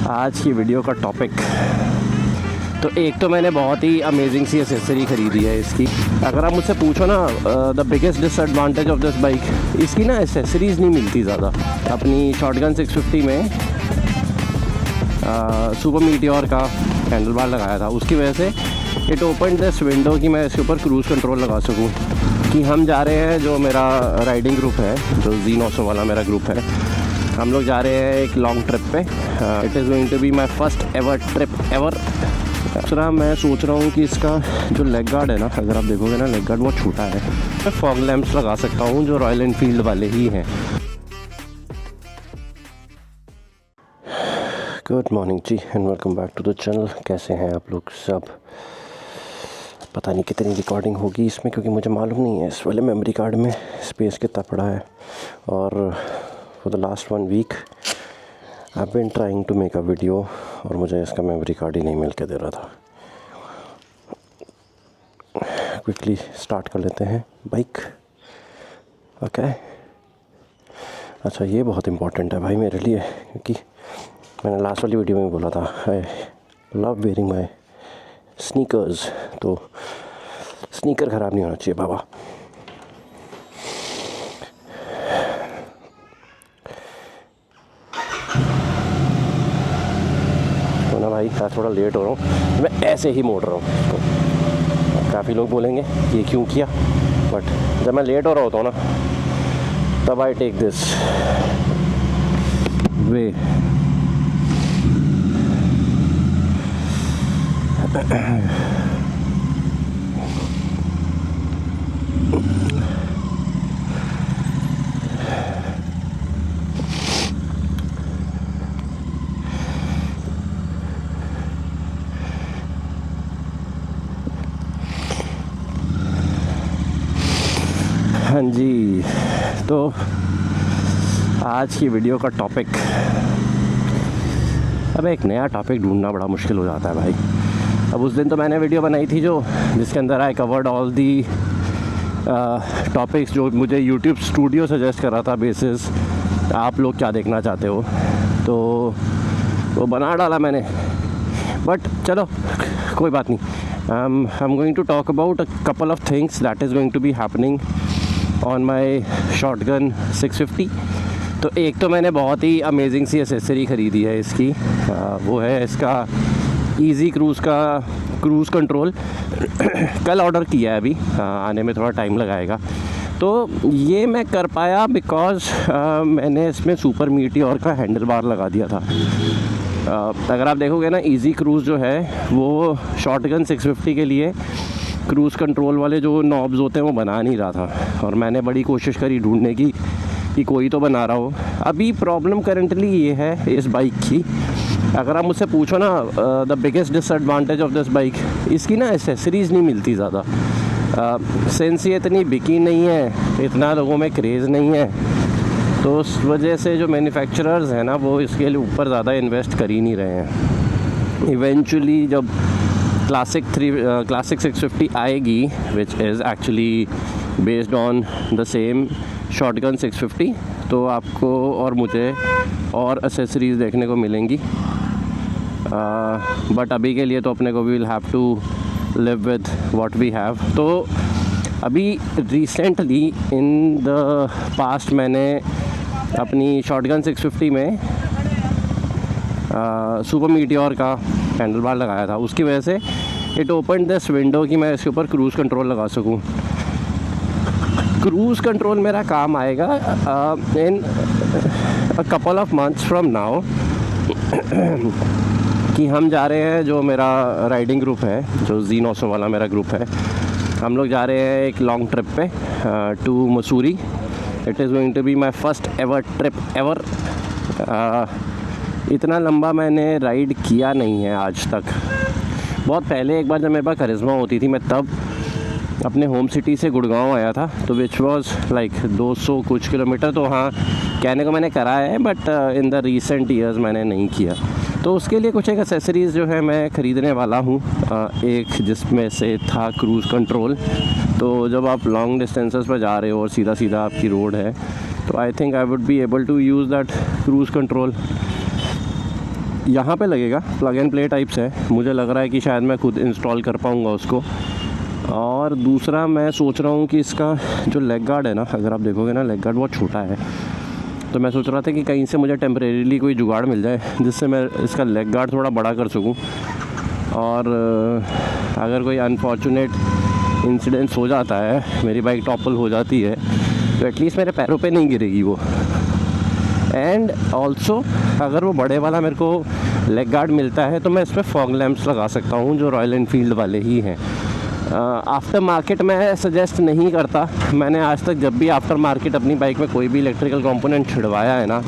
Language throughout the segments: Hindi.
आज की वीडियो का टॉपिक तो एक तो मैंने बहुत ही अमेजिंग सी एसेसरी ख़रीदी है इसकी। अगर आप मुझसे पूछो ना the biggest disadvantage of this bike, इसकी ना एसेसरीज़ नहीं मिलती ज़्यादा। अपनी शॉटगन 650 में सुपर मीटियोर का हैंडल बार लगाया था, उसकी वजह से इट ओपन दिस विंडो कि मैं इसके ऊपर क्रूज़ कंट्रोल लगा सकूँ कि हम जा रहे हैं। जो मेरा राइडिंग ग्रुप है, जो Z900 वाला मेरा ग्रुप है, हम लोग जा रहे हैं एक लॉन्ग ट्रिप पे। It is going to be my first ever trip ever. दूसरा मैं सोच रहा हूँ कि इसका जो लेग गार्ड है ना, अगर आप देखोगे ना, लेग गार्ड बहुत छोटा है। मैं फॉग लैंप्स लगा सकता हूँ जो रॉयल एनफील्ड वाले ही हैं। Good morning ji and welcome back to the channel. कैसे हैं आप लोग सब? पता नहीं कितनी रिकॉर्डिंग होगी इसमें, क्योंकि मुझे मालूम नहीं है इस वाले मेमोरी कार्ड में स्पेस कितना पड़ा है। और for the last 1 week I have been trying to make a video और मुझे इसका मेमोरी कार्ड ही नहीं मिल के दे रहा था। क्विकली स्टार्ट कर लेते हैं बाइक। ओके, अच्छा ये बहुत इम्पोर्टेंट है भाई मेरे लिए, क्योंकि मैंने लास्ट वाली वीडियो में बोला था I love wearing my sneakers, तो स्नीकर ख़राब नहीं होना चाहिए बाबा। तो ना भाई थोड़ा लेट हो रहा हूँ, मैं ऐसे ही मोड़ रहा हूँ इसको। काफ़ी लोग बोलेंगे ये क्यों किया, बट जब मैं लेट हो रहा होता हूँ ना, तब आई टेक दिस वे। हाँ जी, तो आज की वीडियो का टॉपिक, अब एक नया टॉपिक ढूंढना बड़ा मुश्किल हो जाता है भाई। अब उस दिन तो मैंने वीडियो बनाई थी जो जिसके अंदर I covered all the topics जो मुझे यूट्यूब स्टूडियो सजेस्ट कर रहा था, बेसिस आप लोग क्या देखना चाहते हो, तो वो बना डाला मैंने। बट चलो कोई बात नहीं, I am going to talk about a couple of things that is going to be happening on my Shotgun 650। तो एक तो मैंने बहुत ही अमेजिंग सी एसेसरी ख़रीदी है इसकी, वो है इसका इजी क्रूज़ का क्रूज़ कंट्रोल। कल ऑर्डर किया है, अभी आने में थोड़ा टाइम लगाएगा। तो ये मैं कर पाया बिकॉज़ मैंने इसमें सुपर मीटियोर का हैंडल बार लगा दिया था। अगर आप देखोगे ना, इजी क्रूज़ जो है वो शॉटगन 650 के लिए क्रूज़ कंट्रोल वाले जो नॉब्स होते हैं वो बना नहीं रहा था, और मैंने बड़ी कोशिश करी ढूंढने की कि कोई तो बना रहा हो। अभी प्रॉब्लम करंटली ये है इस बाइक की, अगर आप मुझसे पूछो ना the biggest disadvantage of this bike, इसकी ना एसेसरीज़ नहीं मिलती ज़्यादा। सिंस ये इतनी बिकी नहीं है, इतना लोगों में क्रेज़ नहीं है, तो उस वजह से जो मैन्युफैक्चरर्स हैं ना, वो इसके लिए ऊपर ज़्यादा इन्वेस्ट कर ही नहीं रहे हैं। इवेंचुअली जब क्लासिक 650 आएगी, which is actually based on the same shotgun 650, तो आपको और मुझे और एसेसरीज़ देखने को मिलेंगी। बट अभी के लिए तो अपने को we will have to live with what we have. तो अभी रिसेंटली इन द पास्ट मैंने अपनी शॉटगन 650 में सुपर मीटियोर का हैंडल बार लगाया था, उसकी वजह से इट ओपन दिस विंडो कि मैं इसके ऊपर क्रूज़ कंट्रोल लगा सकूं। क्रूज़ कंट्रोल मेरा काम आएगा in a couple of months from now, कि हम जा रहे हैं, जो मेरा राइडिंग ग्रुप है, जो Z900 वाला मेरा ग्रुप है, हम लोग जा रहे हैं एक लॉन्ग ट्रिप पे to Mussoorie. It is going to be my first ever trip ever. इतना लंबा मैंने राइड किया नहीं है आज तक। बहुत पहले एक बार जब मेरे पास करिश्मा होती थी, मैं तब अपने होम सिटी से गुड़गांव आया था, तो विच वाज लाइक 200 कुछ किलोमीटर। तो हाँ, कहने को मैंने करा है, but in the recent years मैंने नहीं किया। तो उसके लिए कुछ एक एक्सेसरीज़ जो है मैं ख़रीदने वाला हूँ, एक जिसमें से था क्रूज़ कंट्रोल। तो जब आप लॉन्ग डिस्टेंसेस पर जा रहे हो और सीधा सीधा आपकी रोड है, तो I think I would be able to use that cruise control. यहाँ पे लगेगा, प्लग एंड प्ले टाइप से है। मुझे लग रहा है कि शायद मैं खुद इंस्टॉल कर पाऊँगा उसको। और दूसरा मैं सोच रहा हूँ कि इसका जो लेग गार्ड है ना, अगर आप देखोगे ना, लेग गार्ड बहुत छोटा है। तो मैं सोच रहा था कि कहीं से मुझे टेम्परेरीली कोई जुगाड़ मिल जाए जिससे मैं इसका लेग गार्ड थोड़ा बड़ा कर सकूँ। और अगर कोई अनफॉर्चुनेट इंसिडेंस हो जाता है, मेरी बाइक टॉपल हो जाती है, तो एटलीस्ट मेरे पैरों पे नहीं गिरेगी वो। एंड ऑल्सो अगर वो बड़े वाला मेरे को लेग गार्ड मिलता है तो मैं इसमें फॉग लैंप्स लगा सकता हूँ, जो रॉयल एनफील्ड वाले ही हैं। आफ्टर मार्केट मैं सजेस्ट नहीं करता। मैंने आज तक जब भी आफ्टर मार्केट अपनी बाइक में कोई भी इलेक्ट्रिकल कंपोनेंट छिड़वाया है ना,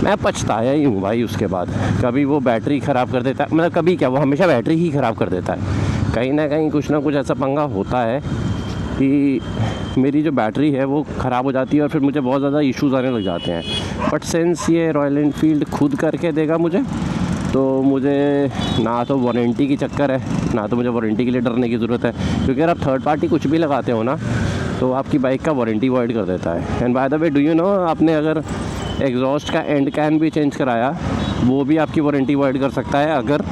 मैं पछताया ही हूँ भाई उसके बाद। कभी वो बैटरी ख़राब कर देता है, मतलब कभी क्या, वो हमेशा बैटरी ही ख़राब कर देता है। कहीं ना कहीं कुछ ना कुछ ऐसा पंगा होता है कि मेरी जो बैटरी है वो ख़राब हो जाती है और फिर मुझे बहुत ज़्यादा इश्यूज़ आने लग जाते हैं। बट सिंस ये रॉयल एनफील्ड खुद करके देगा मुझे, तो मुझे ना तो वारंटी की चक्कर है, ना तो मुझे वारंटी के लिए डरने की ज़रूरत है। क्योंकि अगर आप थर्ड पार्टी कुछ भी लगाते हो ना, तो आपकी बाइक का वारंटी वॉइड कर देता है। And by the way, do you know, आपने अगर एग्जॉस्ट का एंड कैन भी चेंज कराया, वो भी आपकी वारंटी वॉइड कर सकता है अगर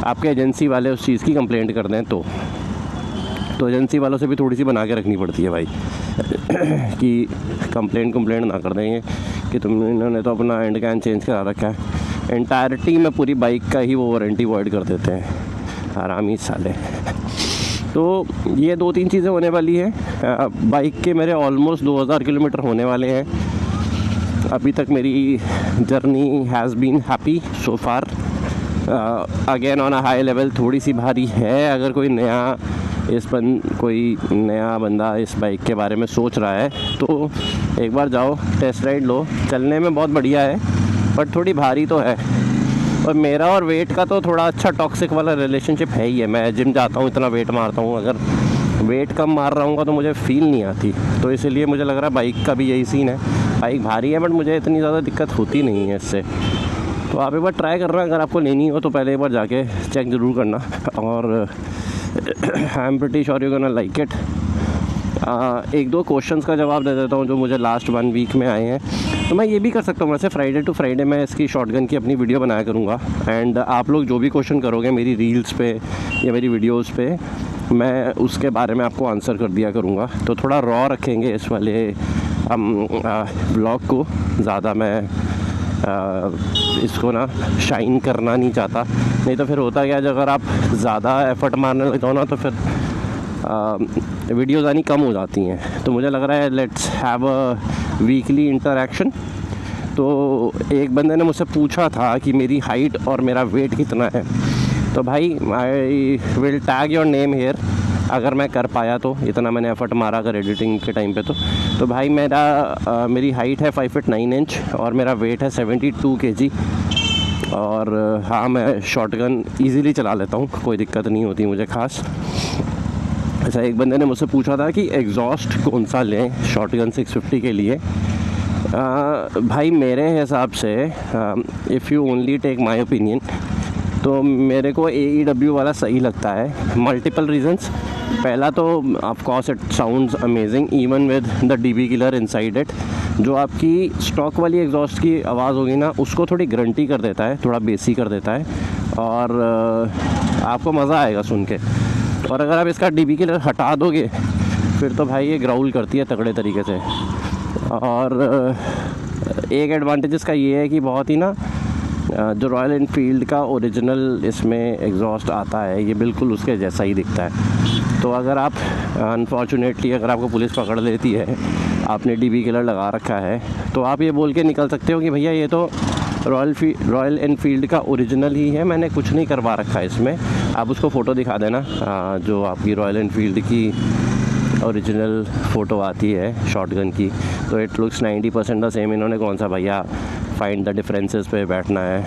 आपके एजेंसी वाले उस चीज़ की कंप्लेंट कर दें तो एजेंसी वालों से भी थोड़ी सी बना के रखनी पड़ती है भाई कि कंप्लेंट ना कर देंगे कि इन्होंने तो अपना एंड कैन चेंज करा रखा है। एंटायरिटी में पूरी बाइक का ही वो वारंटी वॉइड कर देते हैं, आरामी साले। तो ये 2-3 चीज़ें होने वाली हैं। बाइक के मेरे ऑलमोस्ट 2000 किलोमीटर होने वाले हैं। अभी तक मेरी journey has been happy so far. Again on a high level थोड़ी सी भारी है। अगर कोई नया बंदा इस बाइक के बारे में सोच रहा है तो एक बार जाओ, टेस्ट राइड लो। चलने में बहुत बढ़िया है, बट थोड़ी भारी तो है। और मेरा और वेट का तो थोड़ा अच्छा टॉक्सिक वाला रिलेशनशिप है ही है। मैं जिम जाता हूँ, इतना वेट मारता हूँ, अगर वेट कम मार रहा हूँ तो मुझे फील नहीं आती। तो इसीलिए मुझे लग रहा है बाइक का भी यही सीन है। बाइक भारी है बट मुझे इतनी ज़्यादा दिक्कत होती नहीं है इससे। तो आप एक बार ट्राई करना, अगर आपको लेनी हो तो पहले एक बार जाके चेक ज़रूर करना। और I am pretty sure you gonna like it. 1-2 questions का जवाब दे देता हूँ जो मुझे लास्ट 1 वीक में आए हैं। तो मैं ये भी कर सकता हूँ, वैसे फ्राइडे टू फ्राइडे मैं इसकी शॉटगन की अपनी वीडियो बनाया करूँगा। एंड आप लोग जो भी क्वेश्चन करोगे मेरी रील्स पे या मेरी वीडियोस पे, मैं उसके बारे में आपको आंसर कर दिया करूँगा। तो थोड़ा रॉ रखेंगे इस वाले ब्लॉग को। ज़्यादा मैं इसको ना शाइन करना नहीं चाहता। नहीं तो फिर होता क्या है, अगर आप ज़्यादा एफर्ट मारने लग जाओ ना तो फिर वीडियोज़ आनी कम हो जाती हैं। तो मुझे लग रहा है let's have a weekly interaction. तो एक बंदे ने मुझसे पूछा था कि मेरी हाइट और मेरा वेट कितना है। तो भाई I will tag your name here, अगर मैं कर पाया तो। इतना मैंने एफर्ट मारा अगर एडिटिंग के टाइम पे तो भाई मेरी हाइट है 5 फीट 9 इंच और मेरा वेट है 72 kg। और हाँ, मैं शॉटगन ईज़िली चला लेता हूँ, कोई दिक्कत नहीं होती मुझे ख़ास। अच्छा, एक बंदे ने मुझसे पूछा था कि एग्जॉस्ट कौन सा लें शॉटगन 650 के लिए। भाई मेरे हिसाब से if you only take my opinion, तो मेरे को AEW वाला सही लगता है। Multiple reasons. पहला तो of course it sounds amazing even with the DB killer inside it. जो आपकी स्टॉक वाली एग्जॉस्ट की आवाज़ होगी ना, उसको थोड़ी ग्रंटी कर देता है, थोड़ा बेसी कर देता है और आपको मज़ा आएगा सुन के। और अगर आप इसका DB किलर हटा दोगे फिर तो भाई ये ग्राउल करती है तगड़े तरीके से। और एक एडवांटेज इसका ये है कि बहुत ही ना, जो रॉयल एनफील्ड का ओरिजिनल इसमें एग्जॉस्ट आता है ये बिल्कुल उसके जैसा ही दिखता है। तो अगर आप अनफॉर्चुनेटली अगर आपको पुलिस पकड़ लेती है, आपने DB किलर लगा रखा है, तो आप ये बोल के निकल सकते हो कि भैया ये तो रॉयल एनफील्ड का ओरिजिनल ही है, मैंने कुछ नहीं करवा रखा है इसमें। आप उसको फ़ोटो दिखा देना जो आपकी रॉयल एनफील्ड की ओरिजिनल फ़ोटो आती है शॉटगन की, तो इट लुक्स 90% द सेम। इन्होंने कौन सा भैया फाइंड द डिफरेंसेस पे बैठना है।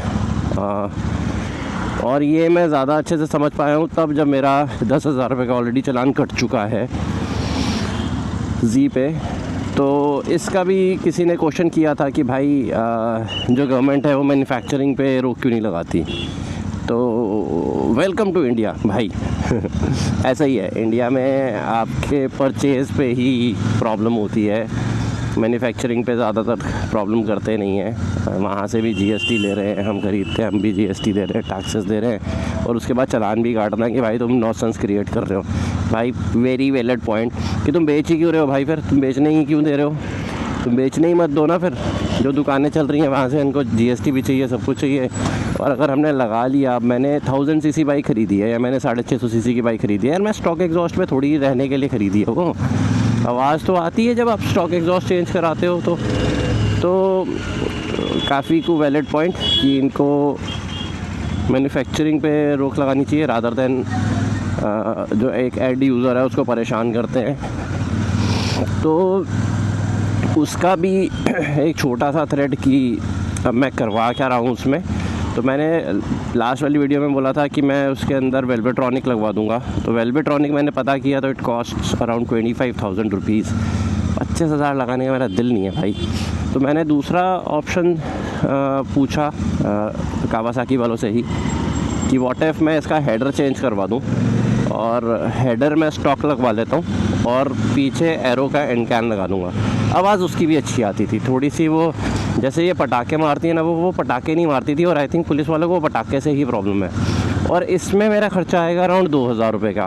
और ये मैं ज़्यादा अच्छे से समझ पाया हूँ तब जब मेरा 10,000 रुपये का ऑलरेडी चालान कट चुका है जी पे। तो इसका भी किसी ने क्वेश्चन किया था कि भाई जो गवर्नमेंट है वो मैन्युफैक्चरिंग पे रोक क्यों नहीं लगाती। तो वेलकम टू इंडिया भाई ऐसा ही है, इंडिया में आपके परचेज़ पे ही प्रॉब्लम होती है। मैन्युफैक्चरिंग पे ज़्यादातर प्रॉब्लम करते नहीं हैं। वहाँ से भी जीएसटी ले रहे हैं, हम खरीदते हैं, हम भी जीएसटी दे रहे हैं, टैक्सेस दे रहे हैं, और उसके बाद चालान भी काटना है कि भाई तुम नॉनसेंस क्रिएट कर रहे हो। भाई वेरी वैलिड पॉइंट कि तुम बेच ही क्यों रहे हो भाई, फिर तुम बेचने ही क्यों दे रहे हो, तुम बेचने ही मत दो ना। फिर जो दुकानें चल रही हैं वहाँ से इनको जीएसटी भी चाहिए, सब कुछ चाहिए। और अगर हमने लगा लिया, मैंने 1000 सीसी बाइक खरीदी है या मैंने 650 सीसी की बाइक खरीदी है, यार मैं स्टॉक एग्जॉस्ट में थोड़ी रहने के लिए ख़रीदी है वो। आवाज़ तो आती है जब आप स्टॉक एग्जॉस्ट चेंज कराते हो। तो काफ़ी को वैलिड पॉइंट कि इनको मैन्युफैक्चरिंग पे रोक लगानी चाहिए रादर दैन जो एक एंड यूज़र है उसको परेशान करते हैं। तो उसका भी एक छोटा सा थ्रेड कि अब मैं करवा क्या रहा हूँ उसमें। तो मैंने लास्ट वाली वीडियो में बोला था कि मैं उसके अंदर वेल्वेट्रॉनिक लगवा दूंगा। तो वेल्वेट्रॉनिक मैंने पता किया तो इट कॉस्ट अराउंड 25,000 रुपीज़। 25,000 लगाने का मेरा दिल नहीं है भाई। तो मैंने दूसरा ऑप्शन पूछा कावासाकी वालों से ही कि व्हाट इफ़ मैं इसका हेडर चेंज करवा दूँ और हेडर में स्टॉक लगवा लेता हूँ और पीछे एरो का एंड कैन लगा दूँगा। आवाज़ उसकी भी अच्छी आती थी थोड़ी सी, वो जैसे ये पटाखे मारती है ना, वो पटाखे नहीं मारती थी। और आई थिंक पुलिस वालों को पटाखे से ही प्रॉब्लम है। और इसमें मेरा खर्चा आएगा अराउंड 2,000 रुपये का।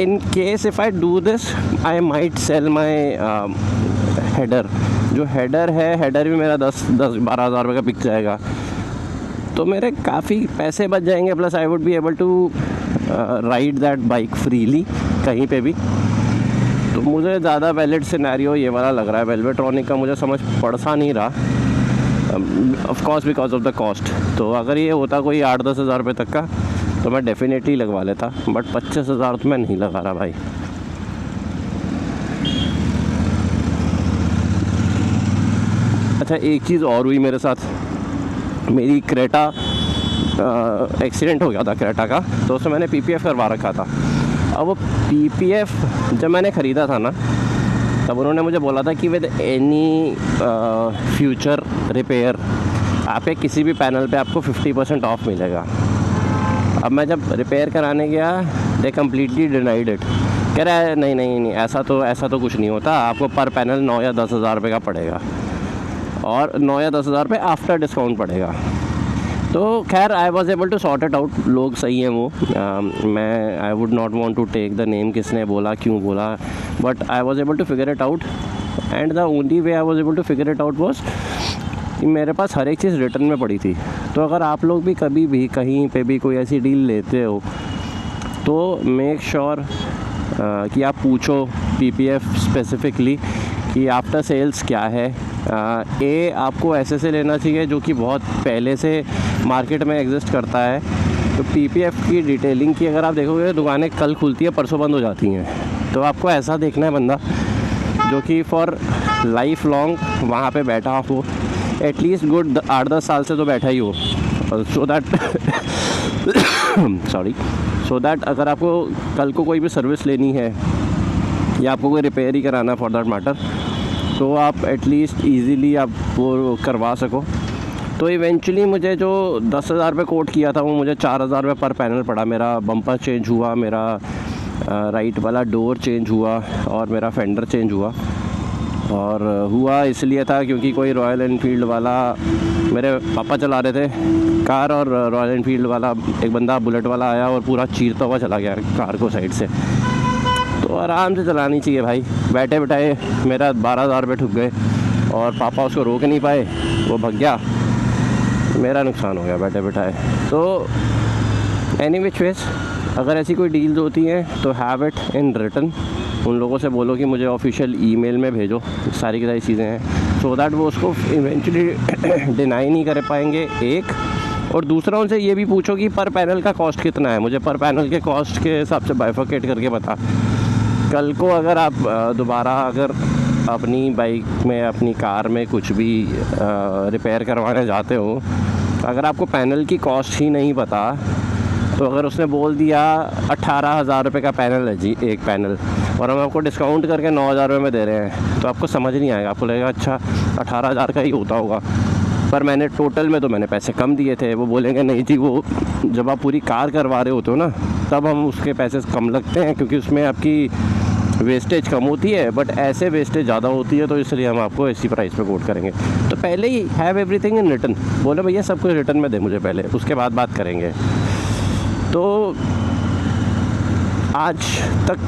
In case if I do this I might sell my header. जो हेडर है, हेडर भी मेरा 10-12 हज़ार रुपये का बिक जाएगा। तो मेरे काफ़ी पैसे बच जाएंगे, plus I would be able to ride that bike freely कहीं पे भी। तो मुझे ज़्यादा वैलिड सिनेरियो ये वाला लग रहा है। वेल्वेट्रॉनिक का मुझे समझ पड़ सा नहीं रहा, of course because of the cost. तो अगर ये होता कोई 8-10 हज़ार रुपये तक का तो मैं डेफिनेटली लगवा लेता, बट 25,000 तो मैं नहीं लगा रहा भाई। अच्छा, एक चीज़ और हुई मेरे साथ। मेरी क्रेटा एक्सीडेंट हो गया था क्रेटा का, तो उसमें मैंने पीपीएफ करवा रखा था। अब वो पीपीएफ जब मैंने ख़रीदा था ना, तब उन्होंने मुझे बोला था कि विद एनी फ्यूचर रिपेयर आपके किसी भी पैनल पे आपको 50% ऑफ मिलेगा। अब मैं जब रिपेयर कराने गया, दे कम्प्लीटली डिनाइड इट। कह रहा है नहीं ऐसा तो कुछ नहीं होता, आपको पर पैनल 9 या 10 हज़ार रुपये का पड़ेगा, और 9 या 10 हज़ार रुपये आफ्टर डिस्काउंट पड़ेगा। तो खैर I was able to sort it out. लोग सही हैं वो। मैं I would not want to take the name, किसने बोला, क्यों बोला, but I was able to figure it out. And the only way I was able to figure it out was कि मेरे पास हर एक चीज़ रिटर्न में पड़ी थी। तो अगर आप लोग भी कभी भी कहीं पे भी कोई ऐसी डील लेते हो तो मेक श्योर कि आप पूछो पीपीएफ स्पेसिफिकली कि आफ्टर सेल्स क्या है। आपको ऐसे से लेना चाहिए जो कि बहुत पहले से मार्केट में एग्जिस्ट करता है। तो पीपीएफ की डिटेलिंग की अगर आप देखोगे, दुकानें कल खुलती है परसों बंद हो जाती हैं। तो आपको ऐसा देखना है बंदा जो कि फॉर लाइफ लॉन्ग वहाँ पे बैठा हो, एटलीस्ट गुड 8-10 साल से तो बैठा ही हो, सो दैट अगर आपको कल को कोई भी सर्विस लेनी है या आपको कोई रिपेयर ही कराना फॉर दैट मैटर, तो आप एटलीस्ट ईज़िली आप वो करवा सको। तो इवेंचुअली मुझे जो 10,000 रुपये कोट किया था वो मुझे 4,000 रुपये पर पैनल पड़ा। मेरा बम्पर चेंज हुआ, मेरा राइट वाला डोर चेंज हुआ और मेरा फेंडर चेंज हुआ। और हुआ इसलिए था क्योंकि कोई रॉयल एनफील्ड वाला, मेरे पापा चला रहे थे कार, और रॉयल एनफील्ड वाला एक बंदा बुलेट वाला आया और पूरा चीरता हुआ चला गया कार को साइड से। तो आराम से चलानी चाहिए भाई। बैठे बैठाए मेरा 12,000 रुपये ठुक गए और पापा उसको रोक नहीं पाए, वो भग गया, मेरा नुकसान हो गया बैठे बैठाए। तो एनी विच वेज अगर ऐसी कोई डील्स होती हैं तो हैव इट इन रिटन। उन लोगों से बोलो कि मुझे ऑफिशियल ईमेल में भेजो, सारी की सारी चीज़ें हैं, सो दैट वो उसको इवेंचुअली डिनाई नहीं कर पाएंगे। एक और दूसरा, उनसे ये भी पूछो कि पर पैनल का कॉस्ट कितना है, मुझे पर पैनल के कॉस्ट के हिसाब से बाइफरकेट करके बता। कल को अगर आप दोबारा अगर अपनी बाइक में, अपनी कार में कुछ भी रिपेयर करवाने जाते हो, अगर आपको पैनल की कॉस्ट ही नहीं पता, तो अगर उसने बोल दिया 18,000 रुपये का पैनल है जी एक पैनल, और हम आपको डिस्काउंट करके 9,000 रुपये में दे रहे हैं, तो आपको समझ नहीं आएगा। आपको लगेगा अच्छा 18,000 का ही होता होगा, पर मैंने टोटल में तो मैंने पैसे कम दिए थे। वो बोलेंगे नहीं जी, वो जब आप पूरी कार करवा रहे होते हो ना, तब हम उसके पैसे कम लगते हैं, क्योंकि उसमें आपकी वेस्टेज कम होती है, बट ऐसे वेस्टेज ज़्यादा होती है, तो इसलिए हम आपको इसी प्राइस पे कोट करेंगे। तो पहले he have everything in return, बोले भैया सब कुछ रिटर्न में दे मुझे पहले, उसके बाद बात करेंगे। तो आज तक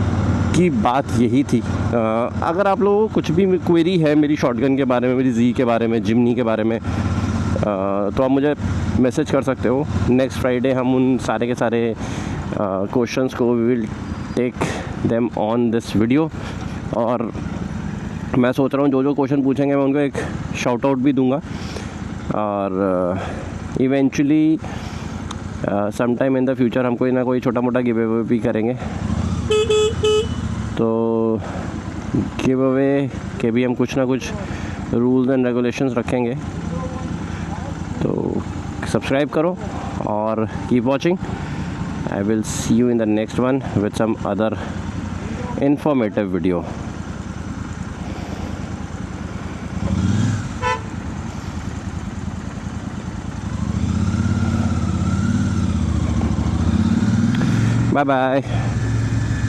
की बात यही थी। अगर आप लोगों को कुछ भी क्वेरी है मेरी शॉटगन के बारे में, मेरी जी के बारे में, जिमनी के बारे में, तो आप मुझे मैसेज कर सकते हो। नेक्स्ट फ्राइडे हम उन सारे के सारे क्वेश्चंस को we will take them on this video. और मैं सोच रहा हूँ जो जो क्वेश्चन पूछेंगे मैं उनको एक शाउट आउट भी दूंगा, और eventually some time in the future हम कोई ना कोई छोटा मोटा गिव अवे भी करेंगे। तो गिव अवे के भी हम कुछ ना कुछ रूल्स एंड रेगुलेशंस रखेंगे। तो सब्सक्राइब करो और keep watching. I will see you in the next one with some other informative video. Bye bye.